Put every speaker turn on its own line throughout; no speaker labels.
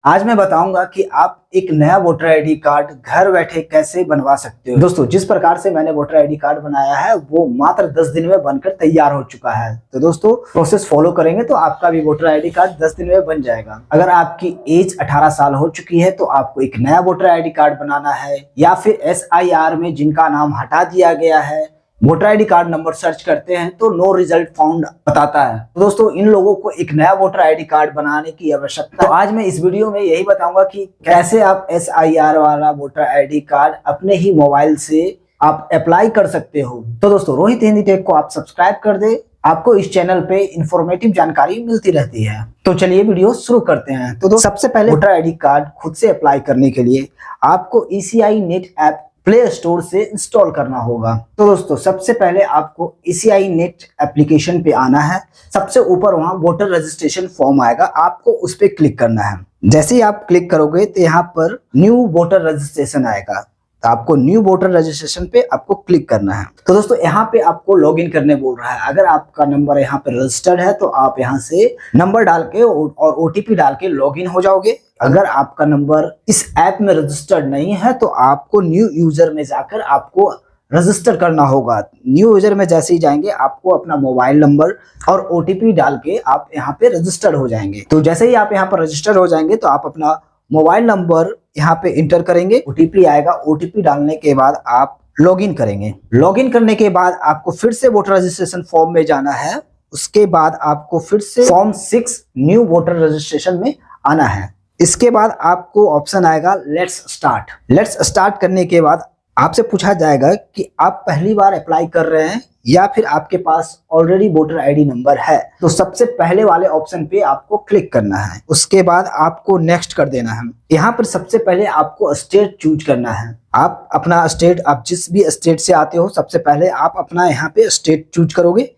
आज मैं बताऊंगा कि आप एक नया वोटर आईडी कार्ड घर बैठे कैसे बनवा सकते हो। दोस्तों, जिस प्रकार से मैंने वोटर आईडी कार्ड बनाया है वो मात्र 10 दिन में बनकर तैयार हो चुका है। तो दोस्तों, प्रोसेस फॉलो करेंगे तो आपका भी वोटर आईडी कार्ड 10 दिन में बन जाएगा। अगर आपकी एज 18 साल हो चुकी है तो आपको एक नया वोटर आईडी कार्ड बनाना है, या फिर SIR में जिनका नाम हटा दिया गया है voter ID card number search करते हैं तो नो रिजल्ट फाउंड बताता है। तो दोस्तों, इन लोगों को एक नया वोटर आईडी कार्ड बनाने की आवश्यकता। तो आज मैं इस वीडियो में यही बताऊंगा कि कैसे आप SIR वाला वोटर आईडी कार्ड अपने ही मोबाइल से आप अप्लाई कर सकते हो। तो दोस्तों, रोहित हिंदी टेक को आप सब्सक्राइब कर दे, आपको इस चैनल पे इंफॉर्मेटिव जानकारी मिलती रहती है। तो चलिए वीडियो शुरू करते हैं। तो सबसे पहले वोटर आईडी कार्ड खुद से अप्लाई करने के लिए आपको ECI net app play store से इंस्टॉल करना होगा। तो दोस्तों, सबसे पहले आपको ECI नेट एप्लीकेशन पे आना है। सबसे ऊपर वहां वोटर रजिस्ट्रेशन फॉर्म आएगा, आपको उस पर क्लिक करना है। जैसे ही आप क्लिक करोगे तो यहाँ पर न्यू वोटर रजिस्ट्रेशन आएगा, तो आपको न्यू वोटर रजिस्ट्रेशन पे आपको क्लिक करना है। तो दोस्तों, यहाँ पे आपको लॉगिन करने बोल रहा है। अगर आपका नंबर यहाँ पे रजिस्टर्ड है तो आप यहाँ से नंबर डाल के और OTP डाल के लॉगिन हो जाओगे। अगर आपका नंबर इस ऐप में रजिस्टर्ड नहीं है तो आपको न्यू यूजर में जाकर आपको रजिस्टर करना होगा। न्यू यूजर में जैसे ही जाएंगे आपको अपना मोबाइल नंबर और OTP डाल के आप यहाँ पे रजिस्टर्ड हो जाएंगे। तो जैसे ही आप यहाँ पर रजिस्टर हो जाएंगे तो आप अपना मोबाइल नंबर यहाँ पे इंटर करेंगे, OTP आएगा। OTP डालने के बाद आप लॉगिन करेंगे। लॉगिन करने के बाद आपको फिर से वोटर रजिस्ट्रेशन फॉर्म में जाना है। उसके बाद आपको फिर से फॉर्म 6 न्यू वोटर रजिस्ट्रेशन में आना है। इसके बाद आपको ऑप्शन आएगा लेट्स स्टार्ट। लेट्स स्टार्ट करने के बाद आपसे पूछा जाएगा कि आप पहली बार अप्लाई कर रहे हैं या फिर आपके पास ऑलरेडी वोटर आईडी नंबर है। तो सबसे पहले वाले ऑप्शन पे आपको क्लिक करना है। उसके बाद आपको नेक्स्ट कर देना है। यहाँ पर सबसे पहले आपको स्टेट चूज करना है। आप अपना स्टेट, आप जिस भी स्टेट से आते हो सबसे पहले आप अपना यहाँ पे स्टेट चूज करोगे।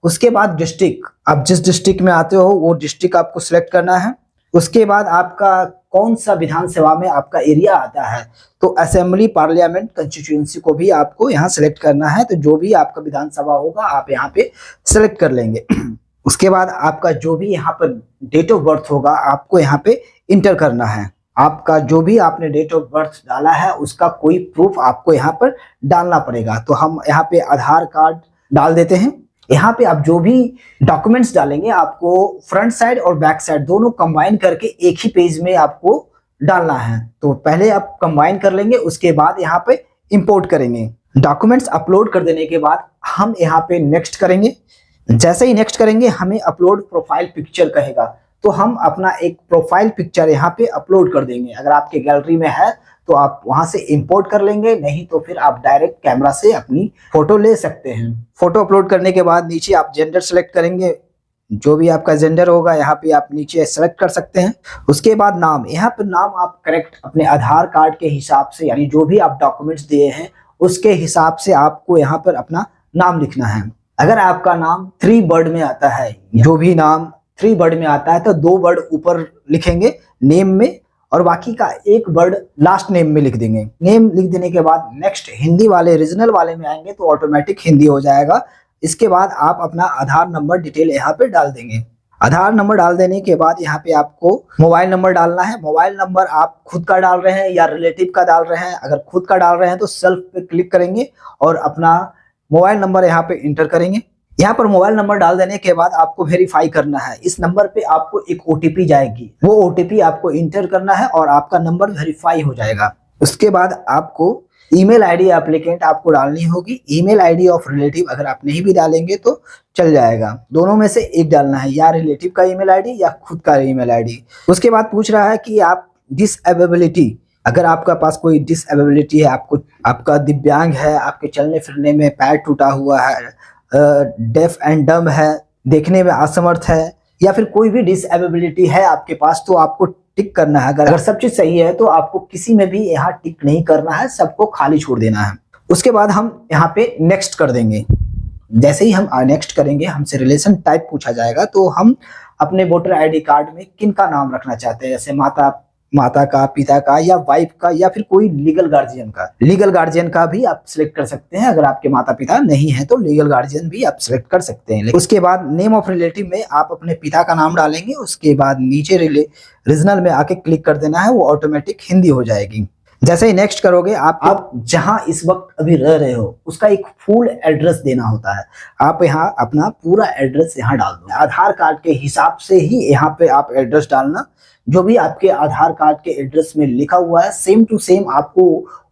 उसके बाद डिस्ट्रिक्ट, आप जिस डिस्ट्रिक्ट में आते हो वो डिस्ट्रिक्ट आपको सिलेक्ट करना है। उसके बाद आपका कौन सा विधानसभा में आपका एरिया आता है, तो असेंबली पार्लियामेंट कंस्टिट्यूएंसी को भी आपको यहाँ सेलेक्ट करना है। तो जो भी आपका विधानसभा होगा आप यहाँ पे सेलेक्ट कर लेंगे। उसके बाद आपका जो भी यहाँ पर डेट ऑफ बर्थ होगा आपको यहाँ पे इंटर करना है। आपका जो भी आपने डेट ऑफ बर्थ डाला है उसका कोई प्रूफ आपको यहाँ पर डालना पड़ेगा। तो हम यहाँ पे आधार कार्ड डाल देते हैं। यहाँ पे आप जो भी डॉक्यूमेंट्स डालेंगे आपको फ्रंट साइड और बैक साइड दोनों कंबाइन करके एक ही पेज में आपको डालना है। तो पहले आप कंबाइन कर लेंगे, उसके बाद यहाँ पे इंपोर्ट करेंगे। डॉक्यूमेंट्स अपलोड कर देने के बाद हम यहाँ पे नेक्स्ट करेंगे। जैसे ही नेक्स्ट करेंगे हमें अपलोड प्रोफाइल पिक्चर कहेगा, तो हम अपना एक प्रोफाइल पिक्चर यहाँ पे अपलोड कर देंगे। अगर आपके गैलरी में है तो आप वहां से इंपोर्ट कर लेंगे, नहीं तो फिर आप डायरेक्ट कैमरा से अपनी फोटो ले सकते हैं। फोटो अपलोड करने के बाद नीचे आप जेंडर सेलेक्ट करेंगे। जो भी आपका जेंडर होगा यहाँ पे आप नीचे सेलेक्ट कर सकते हैं। उसके बाद नाम, यहाँ पर नाम आप करेक्ट अपने आधार कार्ड के हिसाब से, यानी जो भी आप डॉक्यूमेंट्स दिए हैं उसके हिसाब से आपको यहाँ पर अपना नाम लिखना है। अगर आपका नाम 3 वर्ड में आता है, जो भी नाम 3 वर्ड में आता है तो 2 वर्ड ऊपर लिखेंगे नेम में और बाकी का 1 वर्ड लास्ट नेम में लिख देंगे। नेम लिख देने के बाद नेक्स्ट हिंदी वाले रीजनल वाले में आएंगे तो ऑटोमेटिक हिंदी हो जाएगा। इसके बाद आप अपना आधार नंबर डिटेल यहाँ पे डाल देंगे। आधार नंबर डाल देने के बाद यहाँ पे आपको मोबाइल नंबर डालना है। मोबाइल नंबर आप खुद का डाल रहे हैं या रिलेटिव का डाल रहे हैं। अगर खुद का डाल रहे हैं तो सेल्फ पे क्लिक करेंगे और अपना मोबाइल नंबर यहाँ पे इंटर करेंगे। यहाँ पर मोबाइल नंबर डाल देने के बाद आपको वेरीफाई करना है। इस नंबर पे आपको एक OTP जाएगी, वो OTP आपको इंटर करना है और आपका नंबर वेरीफाई हो जाएगा। उसके बाद आपको ईमेल आईडी एप्लीकेंट आपको डालनी होगी। ईमेल आईडी ऑफ रिलेटिव अगर आप नहीं भी डालेंगे तो चल जाएगा, दोनों में से एक डालना है, या रिलेटिव का ईमेल आईडी या खुद का ईमेल आईडी। उसके बाद पूछ रहा है कि आप डिसएबिलिटी, अगर आपका पास कोई डिसएबिलिटी है, आपका दिव्यांग है, आपके चलने फिरने में पैर टूटा हुआ है, डेफ एंड डम है, देखने में असमर्थ है, या फिर कोई भी डिसएबिलिटी है आपके पास, तो आपको टिक करना है। अगर सब चीज सही है तो आपको किसी में भी यहाँ टिक नहीं करना है, सबको खाली छोड़ देना है। उसके बाद हम यहाँ पे नेक्स्ट कर देंगे। जैसे ही हम नेक्स्ट करेंगे हमसे रिलेशन टाइप पूछा जाएगा, तो हम अपने वोटर आईडी कार्ड में किन का नाम रखना चाहते हैं। जैसे माता माता का, पिता का या वाइफ का या फिर कोई लीगल गार्जियन का भी आप सिलेक्ट कर सकते हैं। अगर आपके माता पिता नहीं है तो लीगल गार्जियन भी आप सिलेक्ट कर सकते हैं। उसके बाद नेम ऑफ रिलेटिव में आप अपने पिता का नाम डालेंगे। उसके बाद नीचे रीजनल में आके क्लिक कर देना है, वो ऑटोमेटिक हिंदी हो जाएगी। जैसे ही नेक्स्ट करोगे आप जहां इस वक्त अभी रह रहे हो उसका एक फुल एड्रेस देना होता है। आप यहाँ अपना पूरा एड्रेस यहाँ डाल दो। आधार कार्ड के हिसाब से ही यहाँ पे आप एड्रेस डालना, जो भी आपके आधार कार्ड के एड्रेस में लिखा हुआ है सेम टू सेम आपको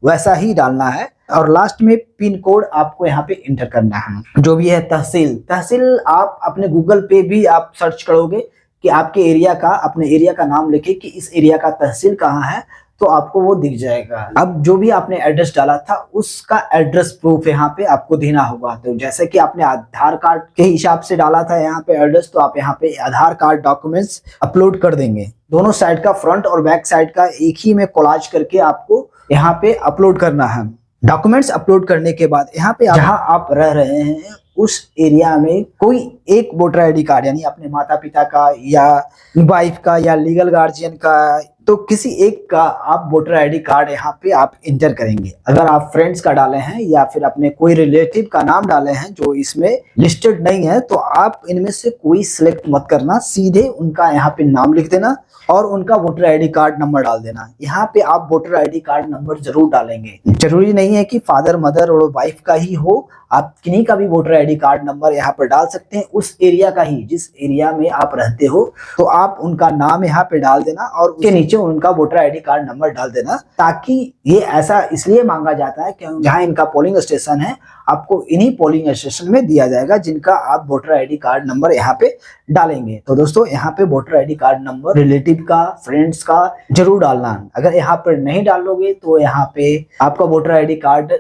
वैसा ही डालना है। और लास्ट में पिन कोड आपको यहाँ पे इंटर करना है। जो भी है तहसील आप अपने गूगल पे भी आप सर्च करोगे कि आपके एरिया का, अपने एरिया का नाम लिखे कि इस एरिया का तहसील कहाँ है, तो आपको वो दिख जाएगा। अब जो भी आपने एड्रेस डाला था उसका एड्रेस प्रूफ यहाँ पे आपको देना होगा। तो जैसे कि आपने आधार कार्ड के हिसाब से डाला था यहाँ पे एड्रेस, तो आप यहाँ पे आधार कार्ड डॉक्यूमेंट्स अपलोड कर देंगे। दोनों साइड का, फ्रंट और बैक साइड का एक ही में कोलाज करके आपको यहाँ पे अपलोड करना है। डॉक्यूमेंट्स अपलोड करने के बाद यहाँ पे जहाँ आप रह रहे हैं उस एरिया में कोई एक वोटर आईडी कार्ड, यानी अपने माता पिता का या वाइफ का या लीगल गार्जियन का, तो किसी एक का आप वोटर आईडी कार्ड यहाँ पे आप इंटर करेंगे। अगर आप फ्रेंड्स का डाले हैं या फिर अपने कोई रिलेटिव का नाम डाले हैं जो इसमें लिस्टेड नहीं है, तो आप इनमें से कोई सिलेक्ट मत करना, सीधे उनका यहाँ पे नाम लिख देना और उनका वोटर आईडी कार्ड नंबर डाल देना। यहाँ पे आप वोटर आईडी कार्ड नंबर जरूर डालेंगे। जरूरी नहीं है कि फादर, मदर और वाइफ का ही हो, आप किन्हीं का भी वोटर आईडी कार्ड नंबर यहाँ पर डाल सकते हैं। उस एरिया का ही, जिस एरिया में आप रहते हो, तो आप उनका नाम यहाँ पे डाल देना और उसके नीचे उनका वोटर आईडी कार्ड नंबर डाल देना। ताकि ये ऐसा इसलिए मांगा जाता है कि जहाँ इनका पोलिंग स्टेशन है आपको इन्हीं पोलिंग स्टेशन में दिया जाएगा जिनका आप वोटर आईडी कार्ड नंबर यहाँ पे डालेंगे। तो दोस्तों यहाँ पे voter ID card number relative का, फ्रेंड्स का जरूर डालना। अगर यहाँ पर नहीं डालोगे तो यहाँ पे आपका वोटर आईडी कार्ड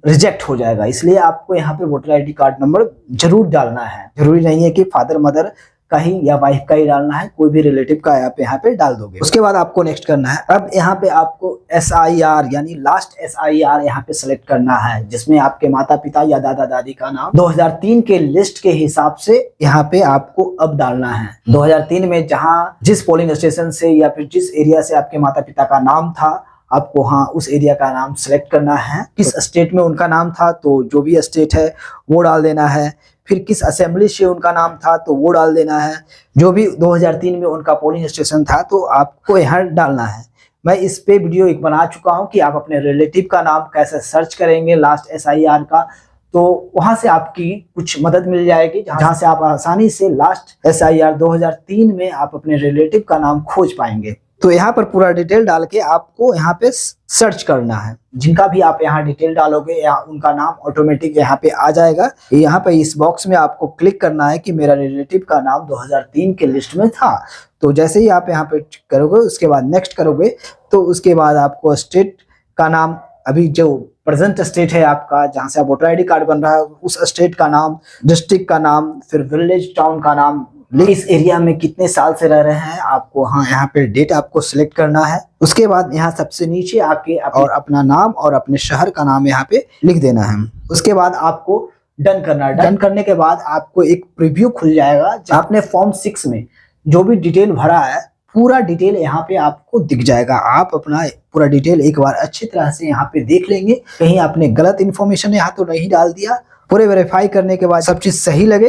रिजेक्ट हो जाएगा। इसलिए आपको यहाँ पे वोटर आईडी कार्ड नंबर जरूर डालना है। जरूरी नहीं है कि फादर, मदर का ही या वाइफ का ही डालना है, कोई भी रिलेटिव का आप यहाँ पे डाल दोगे। उसके बाद आपको नेक्स्ट करना है, अब यहाँ पे आपको SIR यानी लास्ट SIR यहाँ पे सिलेक्ट करना है, जिसमें आपके माता पिता या दादा दादी का नाम 2003 के लिस्ट के हिसाब से यहाँ पे आपको अब डालना है। 2003 में जहाँ जिस पोलिंग स्टेशन से या फिर जिस एरिया से आपके माता पिता का नाम था, आपको हाँ उस एरिया का नाम सिलेक्ट करना है। किस स्टेट में उनका नाम था तो जो भी स्टेट है वो डाल देना है। फिर किस असेंबली से उनका नाम था तो वो डाल देना है। जो भी 2003 में उनका पोलिंग स्टेशन था तो आपको यहाँ डालना है। मैं इस पे वीडियो एक बना चुका हूँ कि आप अपने रिलेटिव का नाम कैसे सर्च करेंगे लास्ट SIR का, तो वहां से आपकी कुछ मदद मिल जाएगी, जहां से आप आसानी से लास्ट SIR 2003 में आप अपने रिलेटिव का नाम खोज पाएंगे। तो यहाँ पर पूरा डिटेल डाल के आपको यहाँ पे सर्च करना है। जिनका भी आप यहाँ डिटेल डालोगे या उनका नाम ऑटोमेटिक यहाँ पे आ जाएगा। यहाँ पे इस बॉक्स में आपको क्लिक करना है कि मेरा रिलेटिव का नाम 2003 के लिस्ट में था। तो जैसे ही आप यहाँ पे करोगे उसके बाद नेक्स्ट करोगे, तो उसके बाद आपको स्टेट का नाम, अभी जो प्रेजेंट स्टेट है आपका जहाँ से आप वोटर आईडी कार्ड बन रहा है उस स्टेट का नाम, डिस्ट्रिक्ट का नाम, फिर विलेज टाउन का नाम, इस एरिया में कितने साल से रह रहे हैं आपको, हाँ यहाँ पे डेट आपको सिलेक्ट करना है। उसके बाद यहाँ सबसे नीचे आके और अपना नाम और अपने शहर का नाम यहाँ पे लिख देना है। उसके बाद आपको डन करना है। डन करने के बाद आपको एक प्रीव्यू खुल जाएगा जहाँ आपने फॉर्म 6 में जो भी डिटेल भरा है पूरा डिटेल यहाँ पे आपको दिख जाएगा। आप अपना पूरा डिटेल एक बार अच्छी तरह से यहाँ पे देख लेंगे, कहीं आपने गलत इन्फॉर्मेशन यहाँ तो नहीं डाल दिया। पूरे वेरीफाई करने के बाद सब चीज सही लगे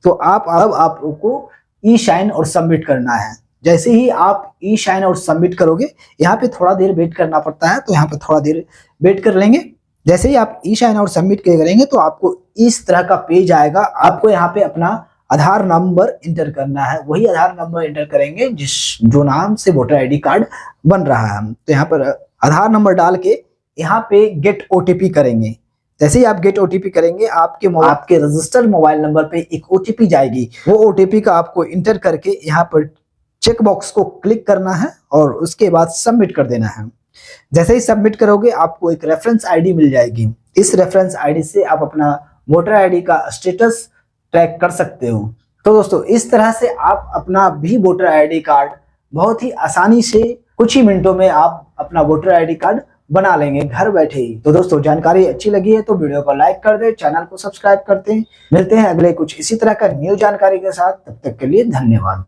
तो आपको ई-शाइन और सबमिट करना है। जैसे ही आप ई-शाइन और सबमिट करोगे, यहाँ पे थोड़ा देर वेट करना पड़ता है, तो यहाँ पे थोड़ा देर वेट कर लेंगे। जैसे ही आप ई-शाइन और सबमिट करेंगे तो आपको इस तरह का पेज आएगा। आपको यहाँ पे अपना आधार नंबर इंटर करना है। वही आधार नंबर इंटर करेंगे जो नाम से वोटर आईडी कार्ड बन रहा है। तो यहाँ पर आधार नंबर डाल के यहाँ पे गेट OTP करेंगे। जैसे ही आप गेट OTP करेंगे आपके रजिस्टर्ड मोबाइल नंबर पे एक OTP जाएगी। वो OTP का आपको इंटर करके यहाँ पर चेक बॉक्स को क्लिक करना है और उसके बाद सबमिट कर देना है। जैसे ही सबमिट करोगे आपको एक रेफरेंस आईडी मिल जाएगी। इस रेफरेंस आईडी से आप अपना वोटर आईडी का स्टेटस ट्रैक कर सकते हो। तो दोस्तों इस तरह से आप अपना भी वोटर आईडी कार्ड बहुत ही आसानी से कुछ ही मिनटों में आप अपना वोटर आईडी कार्ड बना लेंगे घर बैठे ही। तो दोस्तों जानकारी अच्छी लगी है तो वीडियो को लाइक कर दे, चैनल को सब्सक्राइब करते हैं। मिलते हैं अगले कुछ इसी तरह का न्यू जानकारी के साथ, तब तक के लिए धन्यवाद।